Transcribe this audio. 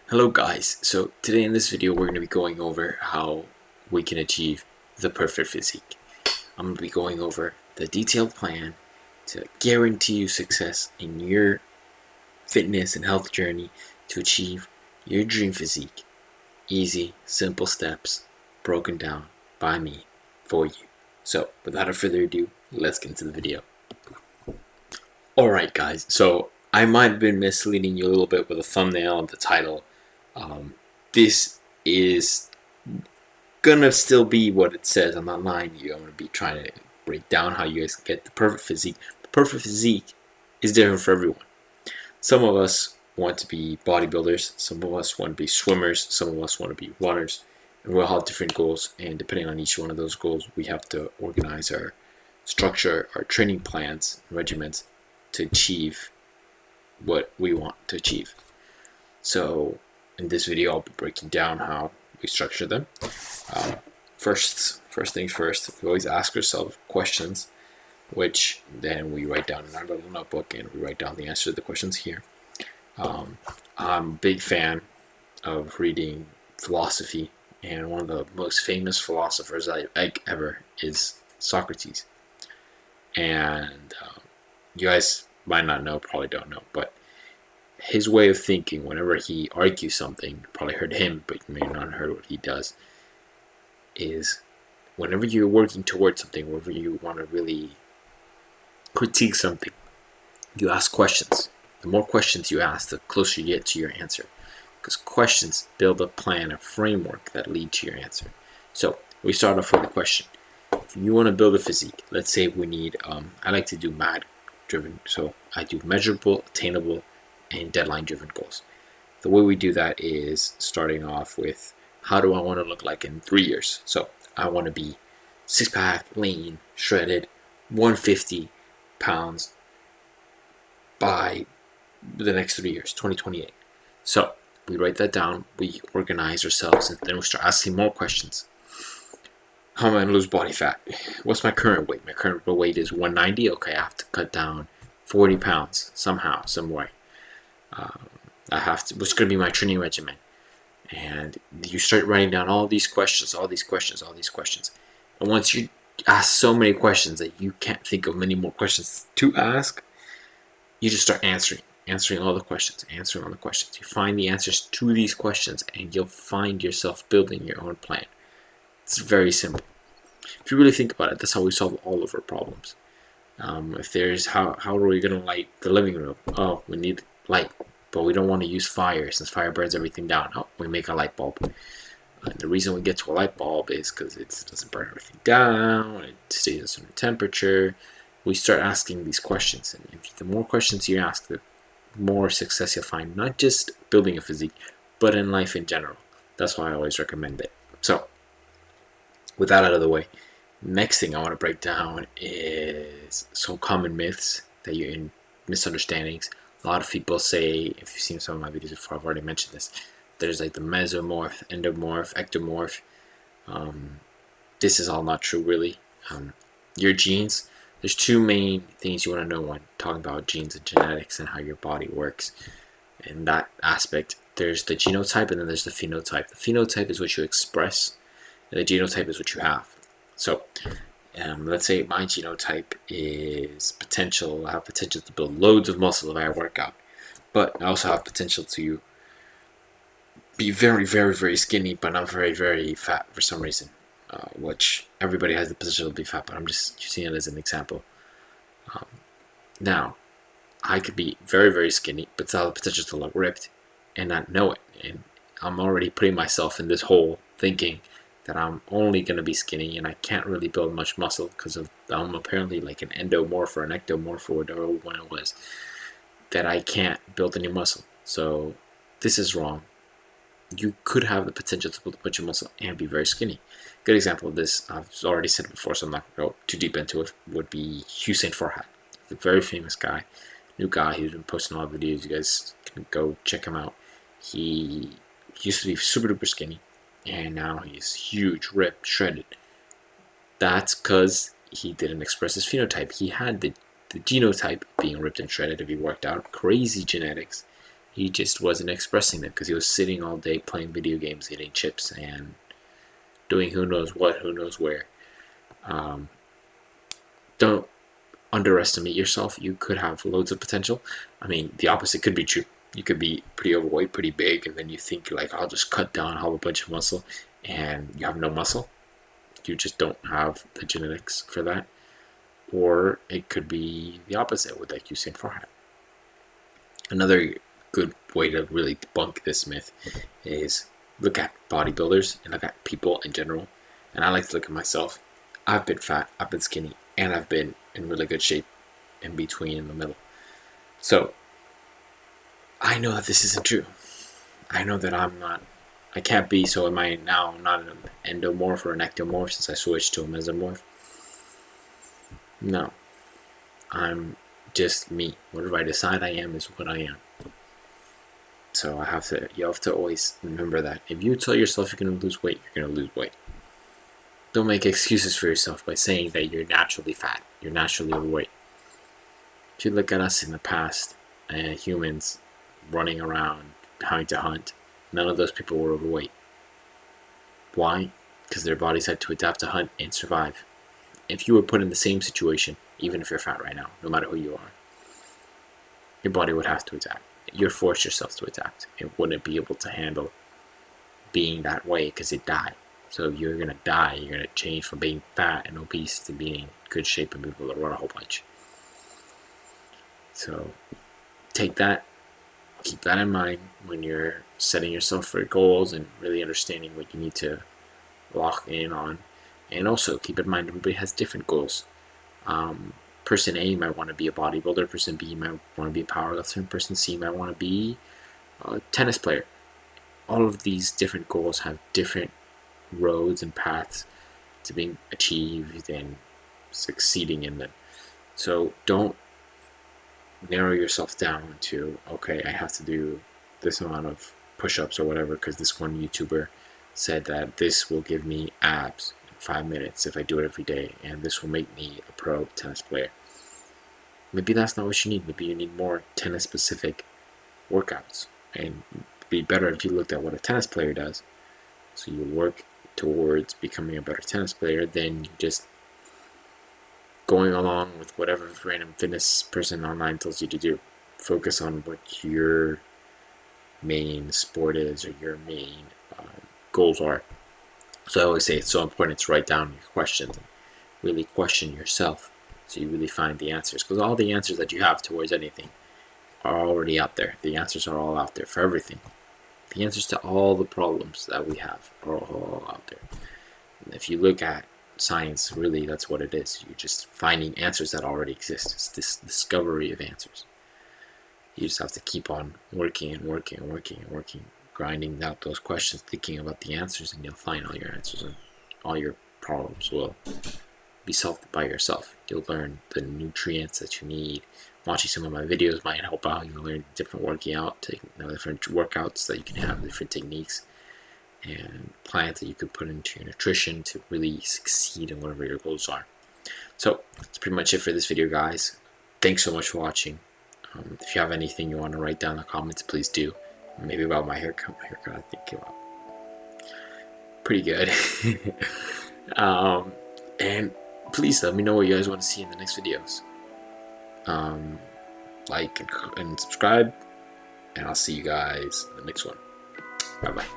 Hello guys, so today in this video we're going to be going over how we can achieve the perfect physique. I'm going to be going over the detailed plan to guarantee you success in your fitness and health journey to achieve your dream physique. Easy, simple steps broken down by me for you. So without further ado, let's get into the video. Alright guys, so I might have been misleading you a little bit with the thumbnail and the title. This is gonna still be what it says. I'm not lying to you. I'm gonna be trying to break down how you guys get the perfect physique. The perfect physique is different for everyone. Some of us want to be bodybuilders, some of us want to be swimmers, some of us want to be runners, and we'll have different goals, and depending on each one of those goals, we have to organize our structure, our training plans, regiments to achieve what we want to achieve. So in this video, I'll be breaking down how we structure them. First things first, we always ask ourselves questions, which then we write down in our little notebook, and we write down the answer to the questions here. I'm a big fan of reading philosophy, and one of the most famous philosophers ever is Socrates. And you guys might not know, probably don't know, but his way of thinking, whenever he argues something, you probably heard him, but you may not have heard what he does, is whenever you're working towards something, whenever you want to really critique something, you ask questions. The more questions you ask, the closer you get to your answer, because questions build a plan, a framework that lead to your answer. So we start off with a question. If you want to build a physique, let's say we need, I like to do MAD driven, so I do measurable, attainable, and deadline driven goals. The way we do that is starting off with, how do I want to look like in 3 years? So I want to be 6-pack, lean, shredded, 150 pounds by the next 3 years, 2028. So we write that down, we organize ourselves, and then we start asking more questions. How am I going to lose body fat? What's my current weight? My current weight is 190. Okay, I have to cut down 40 pounds somehow, some way. I have to, what's going to be my training regimen? And you start writing down all these questions. And once you ask so many questions that you can't think of many more questions to ask, you just start answering all the questions. You find the answers to these questions, and you'll find yourself building your own plan. It's very simple. If you really think about it, that's how we solve all of our problems. If there's, how are we going to light the living room? Oh, we need light, but we don't want to use fire since fire burns everything down. Oh, we make a light bulb. And the reason we get to a light bulb is because it doesn't burn everything down, it stays at a certain temperature. We start asking these questions, and the more questions you ask, the more success you'll find, not just building a physique, but in life in general. That's why I always recommend it. So with that out of the way, next thing I want to break down is some common myths that you're in, misunderstandings. A lot of people say, if you've seen some of my videos before, I've already mentioned this, there's like the mesomorph, endomorph, ectomorph. This is all not true, really. Your genes, there's two main things you want to know when talking about genes and genetics and how your body works. In that aspect, there's the genotype and then there's the phenotype. The phenotype is what you express, and the genotype is what you have. So let's say my genotype is potential. I have potential to build loads of muscle if I work out, but I also have potential to be very, very, very skinny, but not very, very fat for some reason. Which everybody has the potential to be fat, but I'm just using it as an example. Now, I could be very, very skinny, but still have the potential to look ripped and not know it. And I'm already putting myself in this hole thinking that I'm only going to be skinny and I can't really build much muscle because I'm apparently like an endomorph or an ectomorph or whatever one it was, that I can't build any muscle. So this is wrong. You could have the potential to build a bunch of muscle and be very skinny. Good example of this, I've already said it before, so I'm not going to go too deep into it, would be Hussein Farhat. He's a very famous guy, new guy. He's been posting a lot of videos. You guys can go check him out. He used to be super duper skinny, and now he's huge, ripped, shredded. That's because he didn't express his phenotype. He had the genotype being ripped and shredded if he worked out, crazy genetics, He just wasn't expressing them because he was sitting all day playing video games, eating chips, and doing who knows what, who knows where. Don't underestimate yourself. You could have loads of potential. I mean, the opposite could be true. You could be pretty overweight, pretty big, and then you think like, I'll just cut down, have a bunch of muscle, and you have no muscle. You just don't have the genetics for that. Or it could be the opposite with, like you said, forehead. Another good way to really debunk this myth is look at bodybuilders and look at people in general. And I like to look at myself. I've been fat, I've been skinny, and I've been in really good shape in between, in the middle. So I know that this isn't true. I know that I can't be, so am I now not an endomorph or an ectomorph since I switched to a mesomorph? No. I'm just me. Whatever I decide I am is what I am. So you have to always remember that. If you tell yourself you're going to lose weight, you're going to lose weight. Don't make excuses for yourself by saying that you're naturally fat, you're naturally overweight. If you look at us in the past, humans running around, having to hunt, none of those people were overweight. Why? Because their bodies had to adapt to hunt and survive. If you were put in the same situation, even if you're fat right now, no matter who you are, your body would have to adapt. You'd force yourself to adapt. It wouldn't be able to handle being that way because it died. So you're going to die. You're going to change from being fat and obese to being in good shape and be able to run a whole bunch. So take that, keep that in mind when you're setting yourself for goals and really understanding what you need to lock in on. And also keep in mind everybody has different goals. Person A might want to be a bodybuilder, person B might want to be a powerlifter, and person C might want to be a tennis player. All of these different goals have different roads and paths to being achieved and succeeding in them. So don't narrow yourself down to, okay, I have to do this amount of push-ups or whatever because this one YouTuber said that this will give me abs in 5 minutes if I do it every day, and this will make me a pro tennis player. Maybe that's not what you need. Maybe you need more tennis-specific workouts, and it'd be better if you looked at what a tennis player does. So you work towards becoming a better tennis player than just going along with whatever random fitness person online tells you to do. Focus on what your main sport is or your main goals are. So I always say it's so important to write down your questions and really question yourself so you really find the answers, because all the answers that you have towards anything are already out there. The answers are all out there for everything. The answers to all the problems that we have are all out there. And if you look at science, really that's what it is. You're just finding answers that already exist. It's this discovery of answers. You just have to keep on working and working and working and working, grinding out those questions, thinking about the answers, and you'll find all your answers, and all your problems will be solved by yourself. You'll learn the nutrients that you need. Watching some of my videos might help out. You'll learn different different workouts that you can have, different techniques and plans that you could put into your nutrition to really succeed in whatever your goals are. So that's pretty much it for this video, guys. Thanks so much for watching. If you have anything you want to write down in the comments, please do. Maybe about my haircut. My haircut, I think, came out pretty good. And please let me know what you guys want to see in the next videos. Like and subscribe, and I'll see you guys in the next one. Bye bye.